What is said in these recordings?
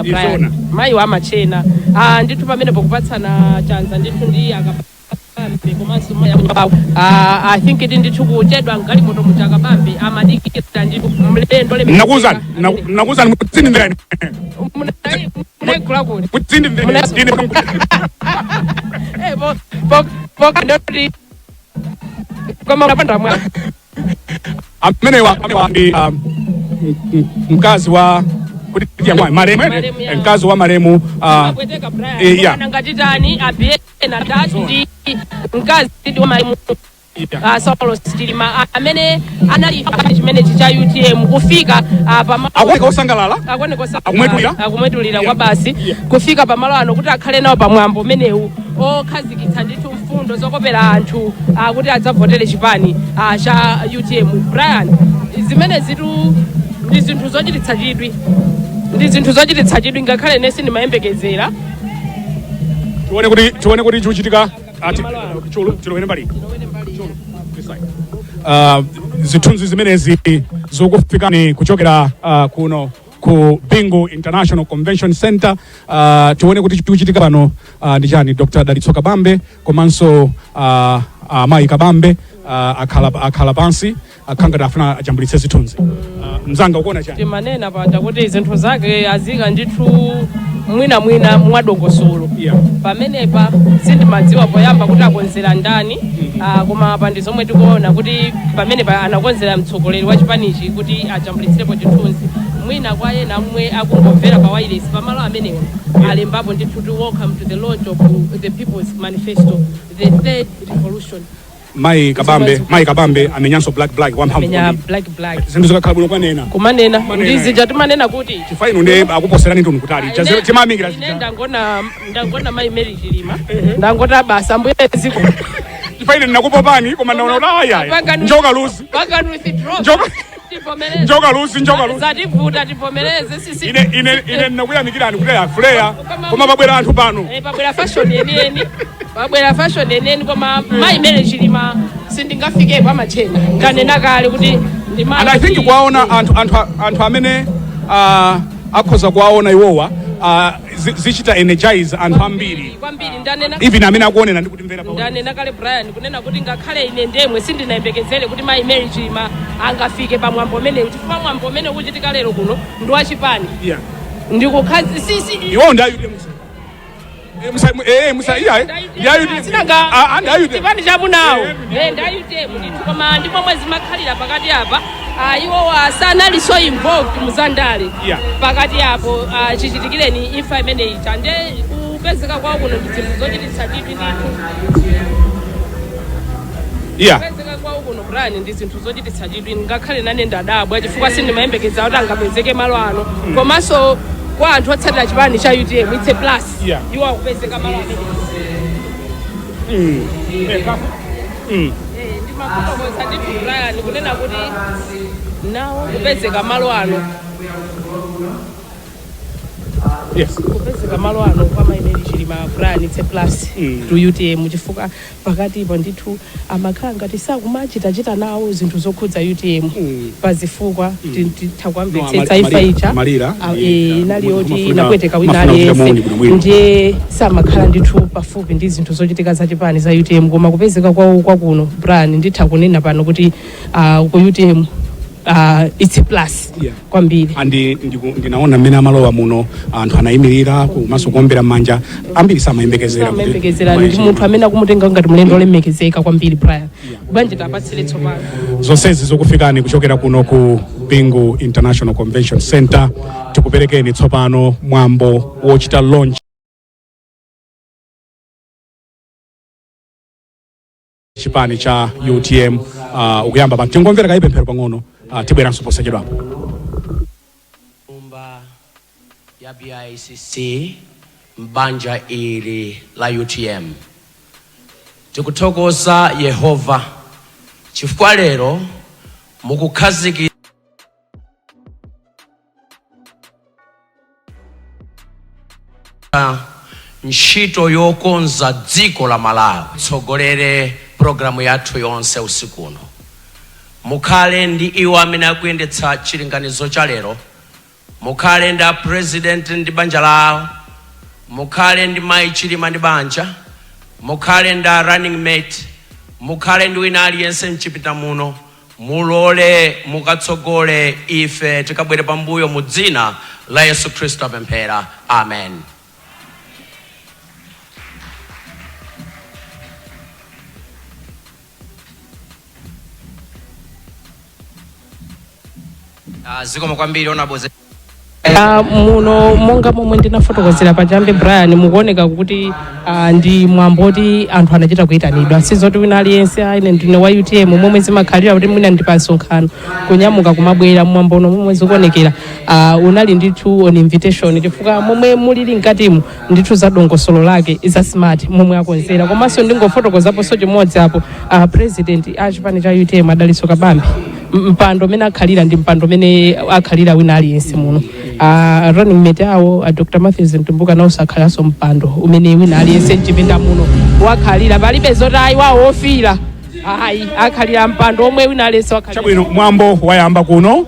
Brian mai wa machena ndithu pamene pokupatsana chanza ndithu ndi akabambe komanso I think it ndithu kuchedwa ngali moto muchakabambe amadikira ndithu mlendo le nakuzani mutsini ndani munekula kuti mutsini ndani ndini koma unapanda mwana amene wa mkazi wa kuti maremu mkazi wa maremu kweteka Brian ngatitani abiyena tatu ndi mkazi wa maremu Saulo Stilima amene anali chimene cha UTM kufika akweka osangalala akumwetulira kwa basi kufika pamalo ano kuti akhale nawo pamwambo umenewu okhazikitsa ndithu mfundo zokopera anthu kuti adzavotere chipani cha UTM. Brian, zimene zitu ndi zinthu zochititsa chidwi ngakhale nesi ndimayembekezera tione kuti chikuchitika tilowene mbali zithunzi zimenezi zokufikani kuchokera kuno ku Bingu International Convention Center. Tione kuti chikuchitika pano ndi chani. Dr. Dalitso Kabambe komanso Mai Kabambe akhala pansi akhangati afuna ajambulitse zithunzi. Mzanga ukuona chani timanena pata kuti zinthu zake azika ndithu mwina mwadongosolo pamenepa sindimadziwa poyamba kuti akonzera ndani koma apa ndi zomwe tikuona kuti pamenepa anakonzera mtsogoleri wa chipanichi kuti ajambulitsirepo chithunzi mwina kwa yena mwe akungomvera pa wireless pamalo amenewo alembapo ndithu to welcome to the launch of the People's Manifesto, the third revolution. Mai Kabambe amenyanso black wamenya black zinthu zikakhala bwino kumanena ndizi chatimanena kuti chifaino ndi akuposerani ntunu kutali timamikira ndangona Mai Mary Chilima ndangota basa mbuye ziko chifaino ndinakupopani koma ndaona aya njoka luzi njoka luzi zativuta tivomereze sisi ine ndinakuyamikirani kuti afleya koma pabwera anthu pano pabwera fashion yeneni koma Mai Mary Chilima sindingafike pa machena nganena kale kuti and I think kwaona anthu amene akhoza kwaona iwowa zichita energize anthu ambiri kwambiri ndanena even amene akuonera ndi kutimvera pa ndanena kale Brian kunena kuti ngakhale ine ndemwe sindinayembekezere kuti Mai Mary Chilima angafike pamwambo umene kuti pamwambo umene kuchitika lero kuno ndi wachipani ndikukhazi sisi iwo ndayu chipani chamunawo ndayutemu ndithu koma ndipo mwezi makhalira pakati apa iwo sanali so involved muzandale pakati apo chichitikireni imfa imeneyi tande kupezeka kwawo kuno ndi zinthu zochititsa chidwi ndithu kupezeka kwawo kuno Brian ndi zinthu zochititsa chidwi ngakhale nane ndadabwa chifukwa sindimayembekeza kuti angapezeke malo ano komanso kwa anthu otsatira chipani cha UTM it's a plus iwo akupezeka malo amene ndimakutokoza ndithu Brian kunena kuti nawo kupezeka malo ano kupezeka malo ano kwa Mai Mary Chilima Brian it's a plus to UTM chifukwa pakatipo ndithu amakhala ngati sakumachita nawo zinthu zokhudza UTM pazifukwa titakwamvetsetsa ifa icha inaliyoti inapweteka wina aliyense ndiye samakhala ndithu pafupi ndi zinthu zochitika za chipani za UTM koma kupezeka kwawo kwakuno Brian nditha kunena pano kuti ku UTM it's a plus kwambiri andi ndinaona mmene amalowa muno anthu anayimirira komanso kuombera manja ambiri samayembekezera ndi munthu amene akumutenga ngati mlendo olemekezeka kwambiri Brian banje tapatsire tsopano zonsezi zokufikani kuchokera kuno ku Bingu International Convention Center tikuperekeni tsopano mwambo wochita launch chipani cha UTM ukuyamba pa tingomvera kaipemphero pang'ono tibweranso posachedwapo nyumba ya BICC mbanja ili la UTM tikuthokoza Yehova chifukwa lero mukukhazikitsa ntchito yokonza dziko la Malawi tsogolere programu yathu yonse usiku uno mukhale ndi iwo amene akuyendetsa chilinganizo cha lero mukhale nda president ndi banja lawo, mukhale ndi mayi Chilima ndi banja, mukhale nda running mate, mukhale ndi wina aliyense mchipita muno, mulole mukatsogole ife tikabwere pambuyo mu dzina la Yesu Khristu apemphera. Amen. Zikomo kwambiri onaboze. Muno monga momwe ndinafotokozera pajambe Brian, mukuoneka kuti ndi mwamboti anthu anachita kuyitanidwa, sizoti wina aliyense ine ndine wa UTM momwe zimakhalira kuti mwina ndi pa nsonkhano kunyamuka kumabwera mwambono momwe zikuonekera unali ndithu on invitation, chifukwa momwe mulili mkatimu ndithu za dongosolo lake za smart momwe akonzera. Komanso ndingofotokozapo so chimodzi apo president a chipani cha UTM Dalitso Kabambi, mpando mene akhalira ndi mpando mene akhalira wina aliyense muno. Running mate awo Dr. Matthews Ntumbuka nawo sakhalaso mpando umene wina aliyense mchipinda muno wakhalira, palibe zotayi wawo ofira akhalira mpando omwe wina aliyense wakhalira. Chabwino mwambo wayamba kuno,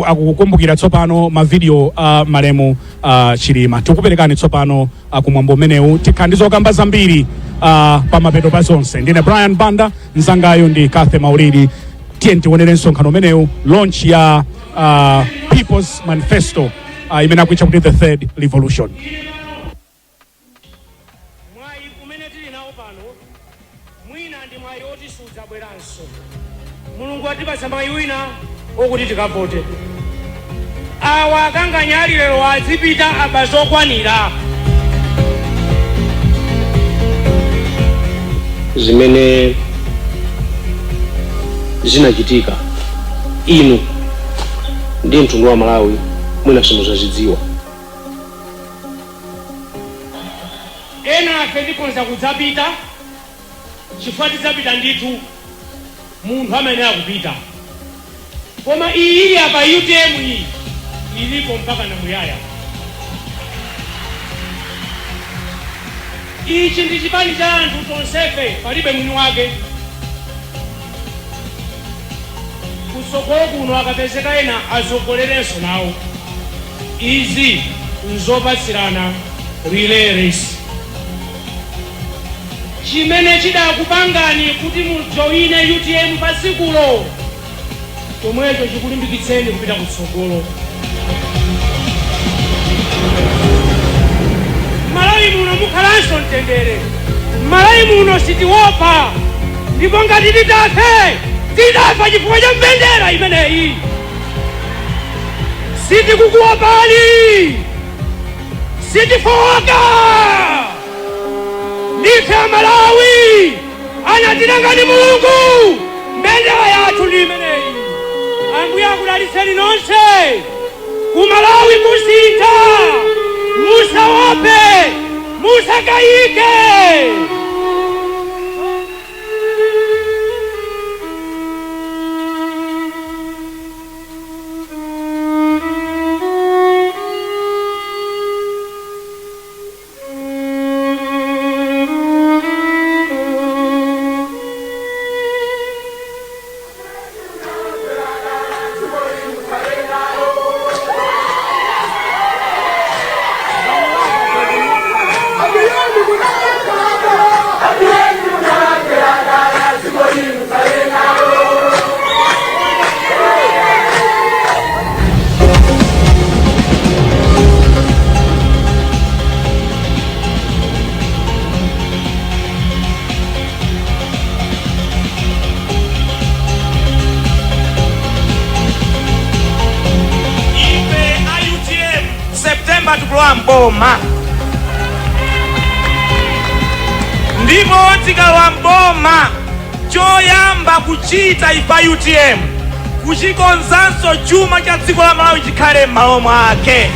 akukukumbukira tsopano mavideo malemu Chilima. Tikuperekani tsopano kumwambo umenewu, tikhandizo kamba zambiri pa mapeto pa zonse. Ndine Brian Banda, mzangayo ndi Kathe Maulidi. Tiye tionere nsonkhano umenewu, launch ya People's Manifesto imene akuitcha kuti the third revolution. Mwayi umene tili nawo pano mwina ndi mwayi oti sudzabweranso. Mulungu atipatsa mwayi wina okuti tikavote. Awa akanganya ali lero azipita abazokwanira. Zimene zinachitika inu ndi mtundu wa Malawi mwina simuzazidziwa. Ena afe ndikonza kudzapita chifukwa tidzapita ndithu munthu amene akupita, koma iyi ili apa UTM iyi ilipo mpaka na muyaya. Ichi ndi chipani cha anthu tonsefe, palibe mwini wake. Kutsogolo kuno akapezeka ena azogolerenso nawo. Izi nzopatsirana relay race. Chimene chidakupangani kuti mujoine UTM pasikulo chomwecho chikulimbikitseni kupita kutsogolo. Malawi muno mukhalanso mtendere, Malawi muno sitiopa, ndipo ngati titafe tidafa chifukwa cha mbendera imeneyi. Sitikukuopani, sitifoka. Ndife Malawi anatilanga ndi Mulungu, mbendera yathu ndi imeneyi. Ambuye akudalitseni nonse. Ku Malawi kusintha, musaope, musakayike. Mboma ndipo tikalowa mboma choyamba kuchita ifa UTM kuchikonzanso chuma cha dziko la Malawi chikhale m'malo mwake.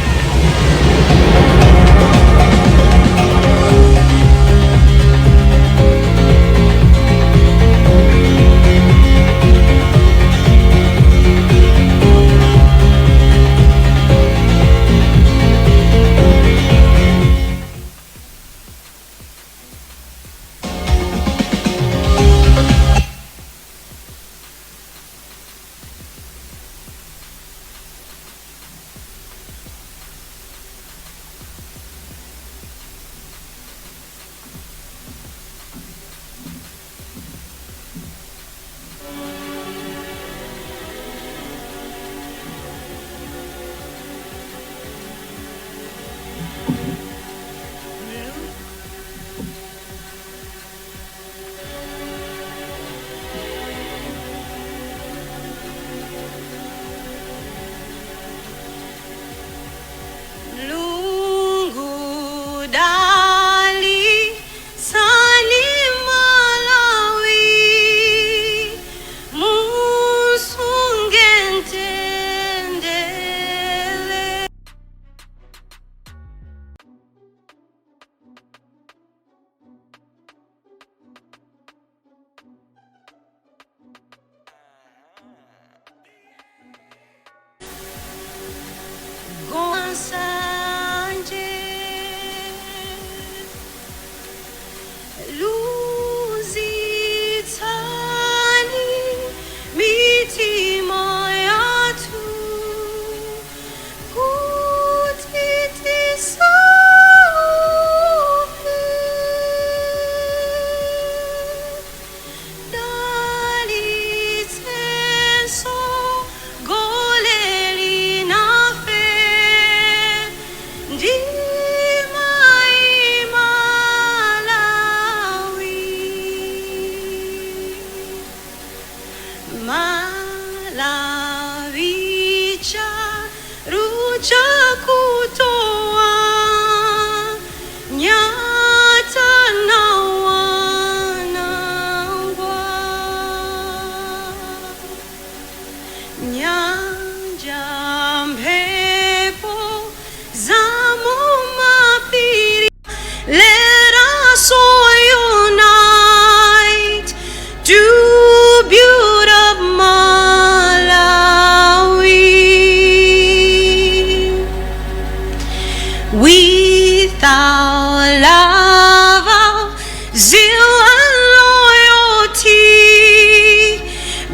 without love, our zeal and loyalty,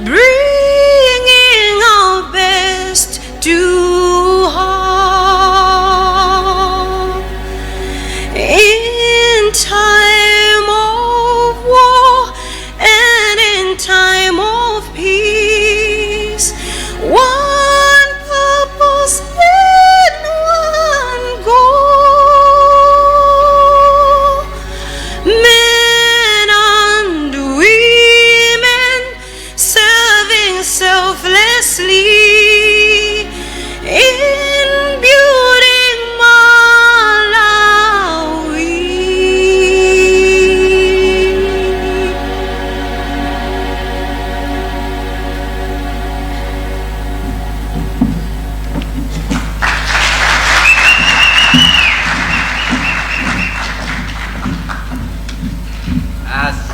bringing our best to heart. In time of war and in time of peace, one purpose and one goal. Men and women serving selflessly in building Malawi.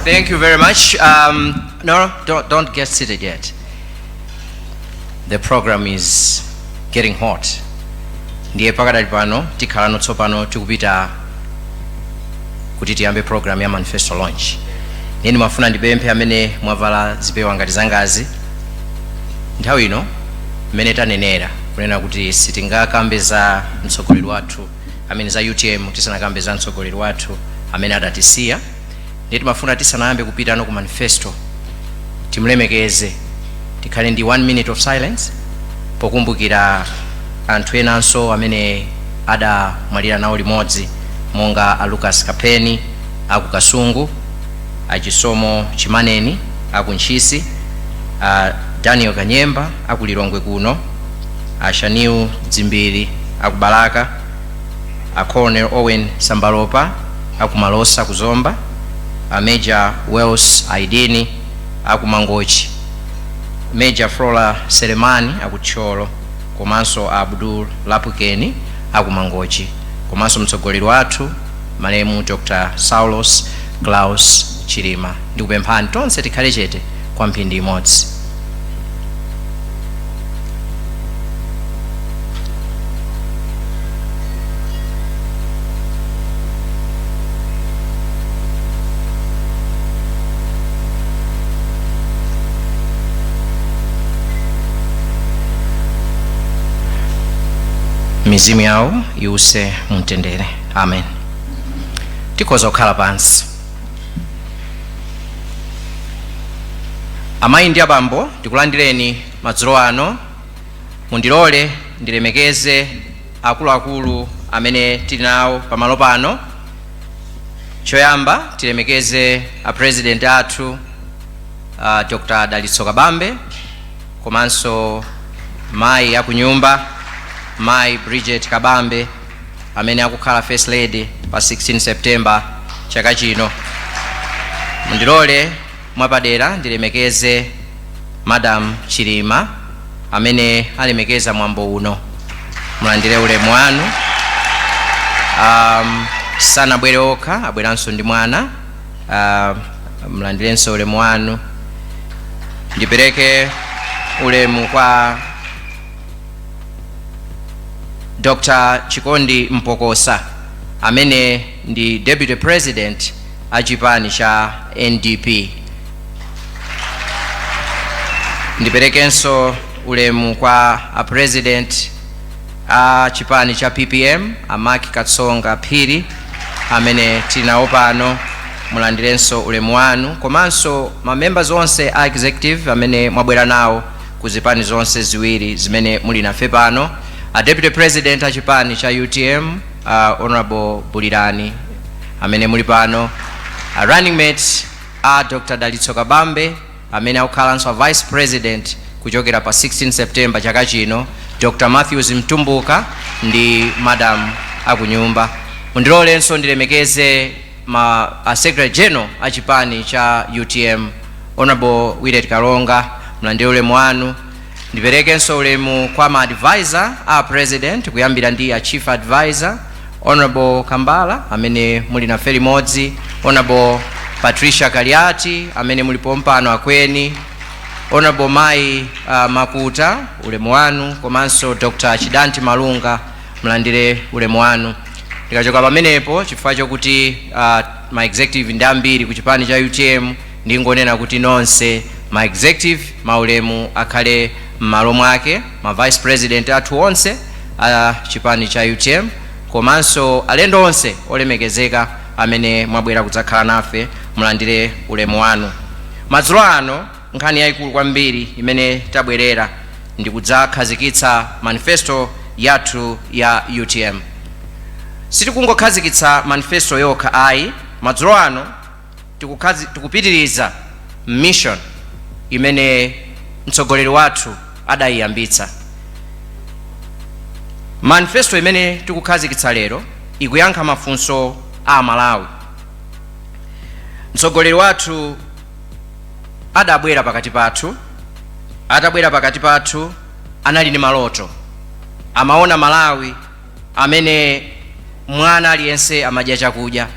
Thank you very much. No, don't get seated yet. The program is getting hot. Ndiye pakadali pano tikhala tsopano tikupita kuti tiyambe program ya manifesto launch. Nini mafuna ndipemphe amene mwavala zipewa ngati zangazi nthawi ino mmene tanenera kunena kuti sitingakambe za mtsogoleri wathu amene za UTM tisanakambe za mtsogoleri wathu amene adatisiya. Ndiye timafuna tisanayambe kupita ano ku manifesto timlemekeze, tikhale ndi 1 minute of silence pokumbukira anthu enanso amene adamwalira nawo limodzi, monga a Lucas Kapeni aku Kasungu, a Chisomo Chimaneni aku Ntchisi, a Daniel Kanyemba aku Lilongwe kuno, a Shaniu Dzimbiri aku Balaka, a Colonel Owen Sambalopa aku Malosa Kuzomba, a Major Wells Aidini aku Mangochi, Major Flora Selemani aku Tcholo, komanso Abdul Lapukeni aku Mangochi, komanso mtsogoleri wathu malemu Dr. Saulos Klaus Chilima. Ndikupemphani tonse tikhale chete kwa mphindi imodzi. Mizimu yawo iwuse mumtendere. Amen. Tikhoza kukhala pansi. Amayi ndi abambo, ndikulandireni madzulo ano. Mundilole ndilemekeze akuluakulu amene tili nawo pamalo pano. Choyamba tilemekeze a president athu Dr. Dalitso Kabambe, komanso mayi akunyumba Mai Bridget Kabambe amene akukhala first lady pa 16 September chaka chino. Mundilole mwapadera ndilemekeze Madam Chilima amene alemekeza mwambo uno. Mulandire ulemu wanu. Sana bwere okha, abweranso ndi mwana. Mulandirenso ulemu wanu. Ndipereke ulemu kwa Dr. Chikondi Mpokosa amene ndi Deputy President achipani cha NDP. Ndiperekenso ulemu kwa a President a chipani cha PPM Amaki Katsonga Phiri amene tinawo pano. Mulandirenso ulemu wanu, komanso ma members onse a executive amene mwabwera nawo kuzipani zonse ziwiri zimene muli nafe pano. A Deputy President a chipani cha UTM Honorable Bulirani amene muli pano. A running mate a Dr. Dalitso Kabambe amene akukhalanso Vice President kuchokera pa 16 September chaka chino, Dr. Matthews Mtumbuka ndi Madam akunyumba. Mundilolenso ndilemekeze a Secretary General a chipani cha UTM Honorable Willet Kalonga. Mulandire ulemu wanu. Ndiperekenso ulemu kwa ma advisor a President kuyambira ndi a Chief Advisor Honorable Kambala amene muli nafe limodzi, Honorable Patricia Kaliati amene muli pompano akweni, Honorable Mai Makuta ulemu wanu, komanso Dr. Chidanti Malunga mulandire ulemu wanu. Ndikachoka pamenepo chifukwa chokuti ma executive ndi ambiri ku chipani cha UTM, ndingonena kuti nonse ma executive maulemu akhale m'malo mwake, ma vice president athu onse chipani cha UTM, komanso alendo onse olemekezeka amene mwabwera kudzakhala nafe, mulandire ulemu wanu. Madzulo ano nkhani yayikulu kwambiri imene tabwerera ndi kudzakhazikitsa manifesto yathu ya UTM. Sitikungokhazikitsa manifesto yokha ayi, madzulo ano tikupitiriza mission imene mtsogoleri wathu adayiyambitsa. Manifesto imene tikukhazikitsa lero ikuyankha mafunso a Malawi. Mtsogoleri wathu adabwera pakati pathu, atabwera pakati pathu anali ndi maloto, amaona Malawi amene mwana aliyense amadya chakudya,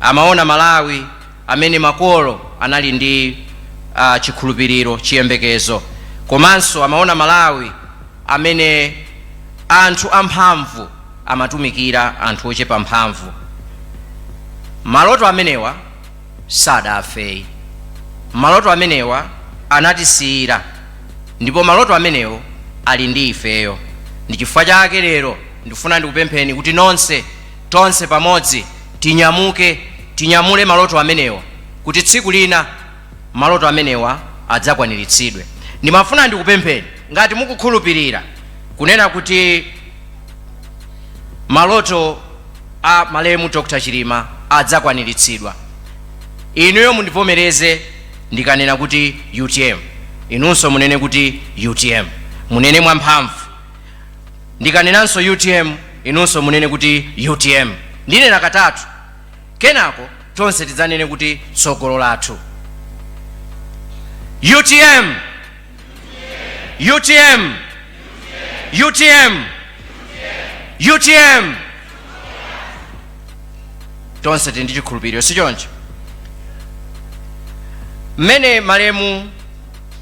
amaona Malawi amene makolo anali ndi chikhulupiriro, chiyembekezo, komanso amaona Malawi amene anthu amphamvu amatumikira anthu ochepa mphamvu. Maloto amenewa sadafe, maloto amenewa anatisiyira, ndipo maloto amenewo ali ndi ifeyo. Ndi chifukwa chake lero ndifuna ndikupempheni kuti nonse tonse pamodzi tinyamule maloto amenewa, kuti tsiku lina maloto amenewa adzakwaniritsidwe. Ndimafuna ndikupempheni ngati mukukhulupirira kunena kuti maloto a malemu Dr. Chilima adzakwaniritsidwa, inuyo mundivomereze ndikanena kuti UTM, inunso munene kuti UTM, munene mwamphamvu. Ndikanenanso UTM, inunso munene kuti UTM. Ndinena katatu, kenako tonse tidzanene kuti tsogolo lathu. UTM, UTM, UTM, UTM. Tonse tindi chikhulupiriro, si choncho? Mmene malemu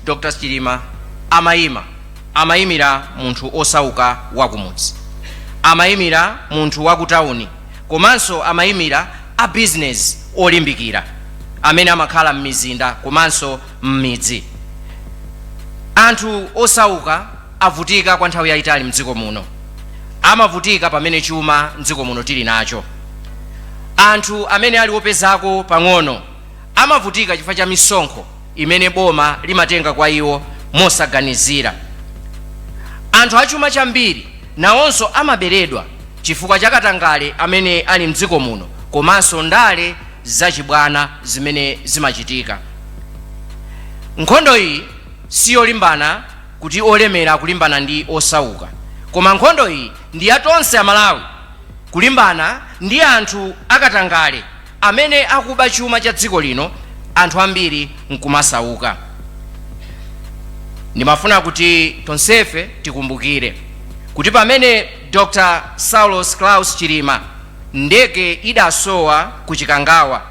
Dr. Chilima amayimira munthu osauka wakumudzi, amayimira munthu wakutauni, komanso amayimira a business olimbikira amene amakhala m'mizinda komanso m'midzi. Anthu osauka avutika kwa nthawi yayitali mdziko muno, amavutika pamene chuma mdziko muno tili nacho. Anthu amene ali opezako pang'ono amavutika chifukwa cha misonkho imene boma limatenga kwa iwo mosaganizira. Anthu achuma chambiri nawonso amaberedwa chifukwa cha katangale amene ali mdziko muno, komanso ndale zachibwana zimene zimachitika. Nkhondo iyi siyolimbana kuti olemera kulimbana ndi osauka, koma nkhondo iyi ndi ya tonse Amalawi kulimbana ndi anthu akatangale amene akuba chuma cha dziko lino, anthu ambiri nkumasauka. Ndimafuna kuti tonsefe tikumbukire kuti pamene Dr. Saulos Klaus Chilima ndege idasowa ku Chikangawa,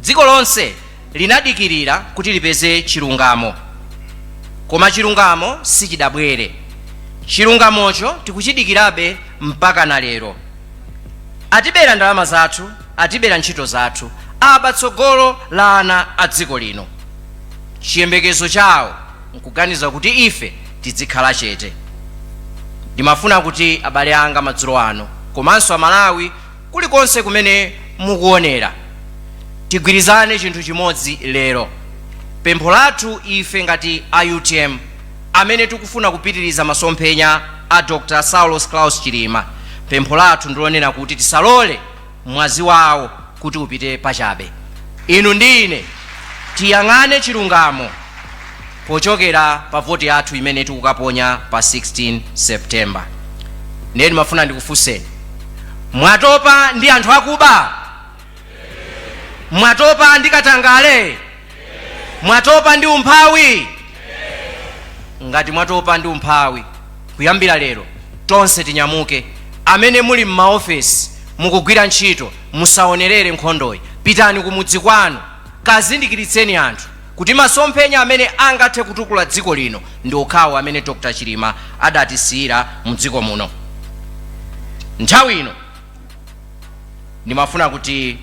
dziko lonse linadikirira kuti lipeze chilungamo, koma chilungamo sichidabwere. Chilungamocho tikuchidikirabe mpaka na lero. Atibera ndalama zathu, atibera ntchito zathu, aba tsogolo la ana a dziko lino. Chiyembekezo chawo nkuganiza kuti ife tizikhala chete. Ndimafuna kuti abale anga madzulo ano, komanso Amalawi kulikonse kumene mukuonera, tigwirizane chinthu chimodzi lero. Pempho lathu ife ngati a UTM amene tikufuna kupitiriza masomphenya a Dr. Saulos Klaus Chilima, pempho lathu ndilonena kuti tisalole mwazi wawo kuti upite pachabe. Inu ndi ine tiyang'ane chilungamo pochokera pa voti yathu imene tikukaponya pa 16 September. Ndeni mafuna ndikufunseni, mwatopa ndi anthu akuba? Mwatopa ndi katangale? Mwatopa ndi umphawi? Ngati mwatopa ndi umphawi, kuyambira lero tonse tinyamuke. Amene muli m'maofesi mukugwira ntchito, musaonerere nkhondoyi, pitani kumudzi kwanu, kazindikiritseni anthu kuti masomphenya amene angathe kutukula dziko lino ndi okhawo amene Dr. Chilima adatisiyira mu dziko muno. Nthawi ino ndimafuna kuti